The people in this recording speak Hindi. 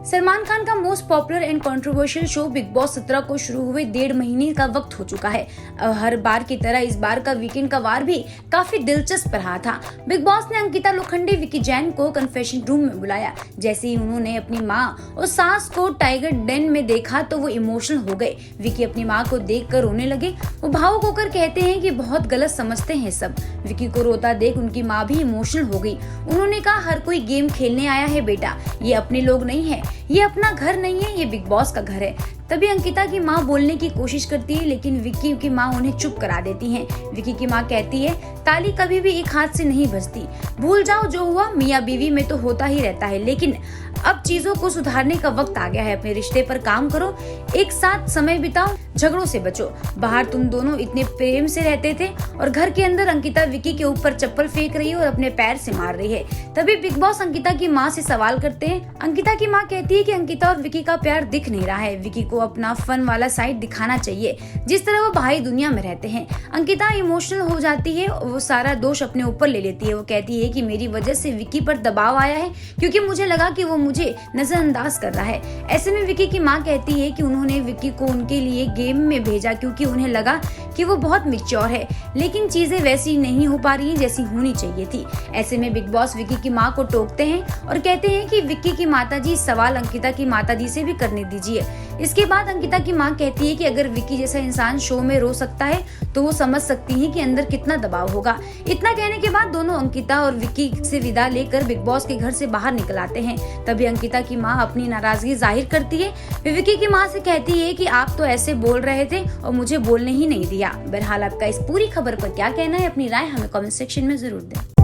सलमान खान का most popular and controversial show big boss 17 को शुरू हुए 1.5 महीने का वक्त हो चुका है। हर बार की तरह इस बार का वीकेंड का वार भी काफी दिलचस्प रहा था। बिग बॉस ने अंकिता लोखंडे विकी जैन को कन्फेशन रूम में बुलाया। जैसे ही उन्होंने अपनी माँ और सास को टाइगर डेन में देखा तो वो इमोशनल हो गए। विकी अपनी माँ को देखकर रोने लगे। वो भावुक होकर कहते हैं कि बहुत गलत समझते हैं सब। विकी को रोता देख उनकी माँ भी इमोशनल हो गई। उन्होंने कहा, हर कोई गेम खेलने आया है बेटा, ये अपने लोग नहीं है, ये अपना घर नहीं है, ये बिग बॉस का घर है। तभी अंकिता की माँ बोलने की कोशिश करती है, लेकिन विक्की की माँ उन्हें चुप करा देती हैं। विक्की की माँ कहती है, ताली कभी भी एक हाथ से नहीं बजती, भूल जाओ जो हुआ, मियाँ बीवी में तो होता ही रहता है, लेकिन अब चीजों को सुधारने का वक्त आ गया है। अपने रिश्ते पर काम करो, एक साथ समय बिताओ, झगड़ों से बचो। बाहर तुम दोनों इतने प्रेम से रहते थे और घर के अंदर अंकिता विक्की के ऊपर चप्पल फेंक रही है और अपने पैर से मार रही है। तभी बिग बॉस अंकिता की माँ से सवाल करते हैं। अंकिता की माँ कहती है कि अंकिता और विक्की का प्यार दिख नहीं रहा है। विक्की को अपना फन वाला साइड दिखाना चाहिए, जिस तरह वो बाहरी दुनिया में रहते हैं। अंकिता इमोशनल हो जाती है, वो सारा दोष अपने ऊपर ले लेती है। वो कहती है कि मेरी वजह से विक्की पर दबाव आया है, क्योंकि मुझे लगा कि वो मुझे नजरअंदाज कर रहा है। ऐसे में विक्की की माँ कहती है कि उन्होंने विक्की को उनके लिए गेम में भेजा, क्योंकि उन्हें लगा कि वो बहुत मैच्योर है, लेकिन चीजें वैसी नहीं हो पा रही जैसी होनी चाहिए थी। ऐसे में बिग बॉस विक्की की माँ को टोकते हैं और कहते हैं कि विक्की की माताजी सवाल अंकिता की माताजी से भी करने दीजिए। इसके बाद अंकिता की माँ कहती है कि अगर विक्की जैसा इंसान शो में रो सकता है तो वो समझ सकती है कि अंदर कितना दबाव होगा। इतना कहने के बाद दोनों अंकिता और विक्की से विदा लेकर बिग बॉस के घर से बाहर निकल आते हैं। तभी अंकिता की माँ अपनी नाराजगी जाहिर करती है। वे विक्की की माँ से कहती है कि आप तो ऐसे बोल रहे थे और मुझे बोलने ही नहीं दिया। बहरहाल आपका इस पूरी खबर पर क्या कहना है, अपनी राय हमें कमेंट सेक्शन में जरूर दें।